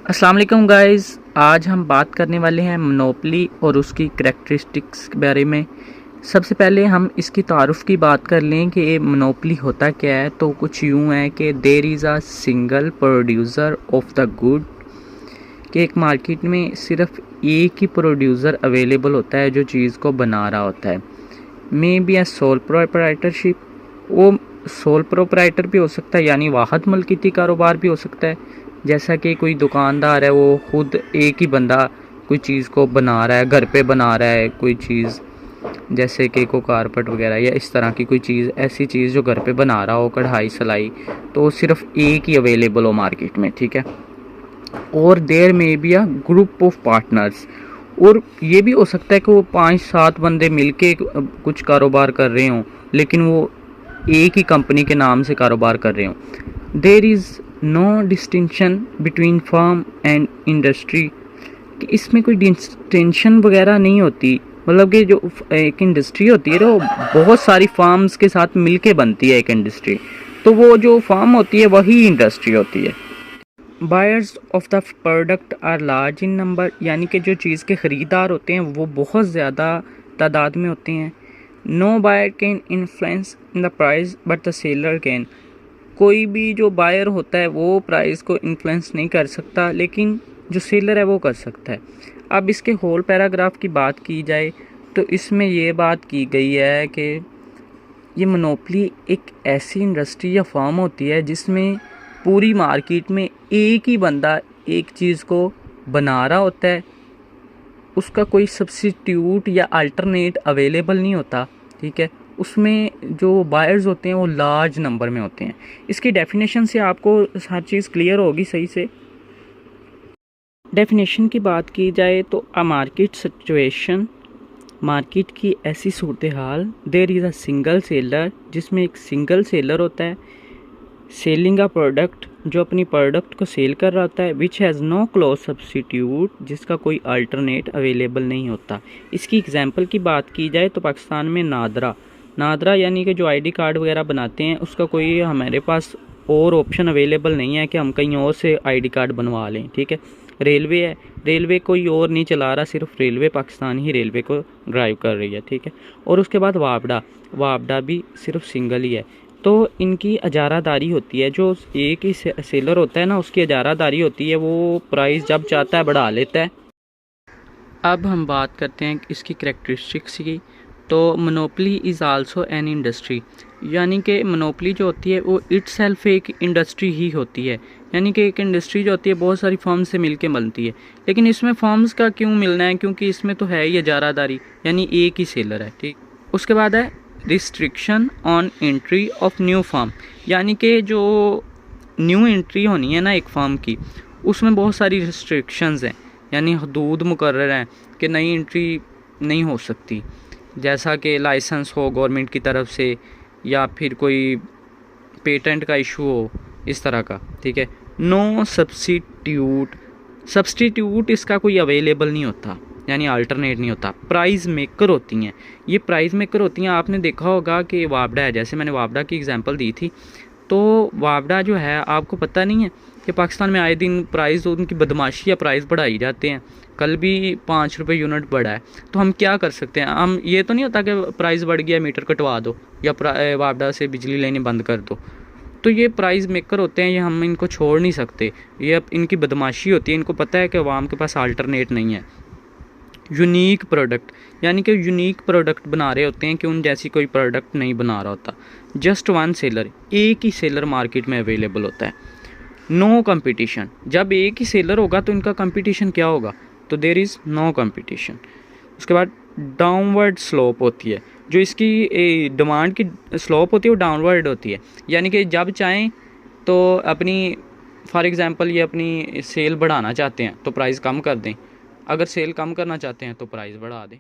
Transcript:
अस्सलाम वालेकुम गाइस। आज हम बात करने वाले हैं मोनोपोली और उसकी करैक्टरिस्टिक्स के बारे में। सबसे पहले हम इसकी तारुफ की बात कर लें कि ये मोनोपोली होता क्या है। तो कुछ यूँ है कि there is a single producer of the good, कि एक मार्केट में सिर्फ एक ही प्रोड्यूसर अवेलेबल होता है जो चीज़ को बना रहा होता है। May be A sole proprietorship, वो सोल प्रोप्राइटर भी हो सकता है यानी वाहद मलकियती कारोबार भी हो सकता है। जैसा कि कोई दुकानदार है वो खुद एक ही बंदा कोई चीज़ को बना रहा है, घर पे बना रहा है कोई चीज़, जैसे कि कोई कारपेट वगैरह या इस तरह की कोई चीज़, ऐसी चीज़ जो घर पे बना रहा हो, कढ़ाई सिलाई, तो सिर्फ एक ही अवेलेबल हो मार्केट में, ठीक है। और देयर में be a group of partners, और ये भी हो सकता है कि वो 5-7 बंदे मिलके कुछ कारोबार कर रहे हों, लेकिन वो एक ही कंपनी के नाम से कारोबार कर रहे हों। There is no distinction between firm and industry, कि इसमें कोई डिस्टिंक्शन वगैरह नहीं होती। मतलब कि जो एक इंडस्ट्री होती है वो बहुत सारी फार्म्स के साथ मिलके बनती है एक इंडस्ट्री, तो वो जो फार्म होती है वही इंडस्ट्री होती है। Buyers of the product are large in number, यानी कि जो चीज़ के ख़रीदार होते हैं वो बहुत ज़्यादा तादाद में होते हैं। No buyer can influence in the price but the seller can, कोई भी जो बायर होता है वो प्राइस को इन्फ्लुएंस नहीं कर सकता, लेकिन जो सेलर है वो कर सकता है। अब इसके होल पैराग्राफ की बात की जाए तो इसमें ये बात की गई है कि ये मोनोपोली एक ऐसी इंडस्ट्री या फर्म होती है जिसमें पूरी मार्केट में एक ही बंदा एक चीज़ को बना रहा होता है, उसका कोई सब्स्टिट्यूट या अल्टरनेट अवेलेबल नहीं होता, ठीक है। उसमें जो बायर्स होते हैं वो लार्ज नंबर में होते हैं। इसकी डेफिनेशन से आपको हर चीज़ क्लियर होगी सही से। डेफिनेशन की बात की जाए तो अ मार्केट सिचुएशन, मार्केट की ऐसी सूरत हाल, there is a single seller, जिसमें एक सिंगल सेलर होता है, सेलिंग अ प्रोडक्ट, जो अपनी प्रोडक्ट को सेल कर रहा होता है, which has no close substitute, जिसका कोई अल्टरनेट अवेलेबल नहीं होता। इसकी एग्जांपल की बात की जाए तो पाकिस्तान में नादरा यानी कि जो आईडी कार्ड वगैरह बनाते हैं उसका कोई हमारे पास और ऑप्शन अवेलेबल नहीं है कि हम कहीं और से आईडी कार्ड बनवा लें, ठीक है। रेलवे है, रेलवे कोई और नहीं चला रहा, सिर्फ रेलवे पाकिस्तान ही रेलवे को ड्राइव कर रही है, ठीक है। और उसके बाद वापडा भी सिर्फ सिंगल ही है। तो इनकी इजारादारी होती है, जो एक ही सेलर होता है ना उसकी इजारादारी होती है, वो प्राइस जब चाहता है बढ़ा लेता है। अब हम बात करते हैं इसकी करैक्टरिस्टिक्स की। तो monopoly is also an industry, यानी कि मोनोपोली जो होती है वो इटसेल्फ एक इंडस्ट्री ही होती है। यानी कि एक इंडस्ट्री जो होती है बहुत सारी फर्म्स से मिलके बनती है, लेकिन इसमें फर्म्स का क्यों मिलना है, क्योंकि इसमें तो है ही इजारादारी, यानी एक ही सेलर है, ठीक। उसके बाद है restriction on entry of new firm, यानी कि जो न्यू एंट्री होनी है ना एक फर्म की, उसमें बहुत सारी रिस्ट्रिक्शंस हैं, यानी हदूद मुकर्रर हैं कि नई एंट्री नहीं हो सकती, जैसा कि लाइसेंस हो गवर्नमेंट की तरफ से या फिर कोई पेटेंट का इशू हो, इस तरह का, ठीक है। नो सब्स्टिट्यूट इसका कोई अवेलेबल नहीं होता, यानी अल्टरनेट नहीं होता। प्राइस मेकर होती हैं, ये प्राइस मेकर होती हैं। आपने देखा होगा कि वापडा है, जैसे मैंने वापडा की एग्जांपल दी थी, तो वापडा जो है आपको पता नहीं है कि पाकिस्तान में आए दिन प्राइस, उनकी बदमाशी या प्राइस बढ़ाई जाते हैं। कल भी 5 रुपये यूनिट बढ़ा है, तो हम क्या कर सकते हैं? हम ये तो नहीं होता कि प्राइस बढ़ गया मीटर कटवा दो या वापडा से बिजली लेनी बंद कर दो। तो ये प्राइस मेकर होते हैं, ये हम इनको छोड़ नहीं सकते, ये अब इनकी बदमाशी होती है। इनको पता है कि अवाम के पास अल्टरनेट नहीं है। यूनिक प्रोडक्ट, यानी कि यूनिक प्रोडक्ट बना रहे होते हैं कि उन जैसी कोई प्रोडक्ट नहीं बना रहा होता। जस्ट वन सेलर, एक ही सेलर मार्केट में अवेलेबल होता है। नो कंपटीशन, जब एक ही सेलर होगा तो इनका कंपटीशन क्या होगा? तो देयर इज़ नो कंपटीशन। उसके बाद डाउनवर्ड स्लोप होती है, जो इसकी डिमांड की स्लोप होती है वो डाउनवर्ड होती है, यानी कि जब चाहें तो अपनी, फॉर एग्ज़ाम्पल ये अपनी सेल बढ़ाना चाहते हैं तो प्राइस कम कर दें, अगर सेल कम करना चाहते हैं तो प्राइस बढ़ा दें।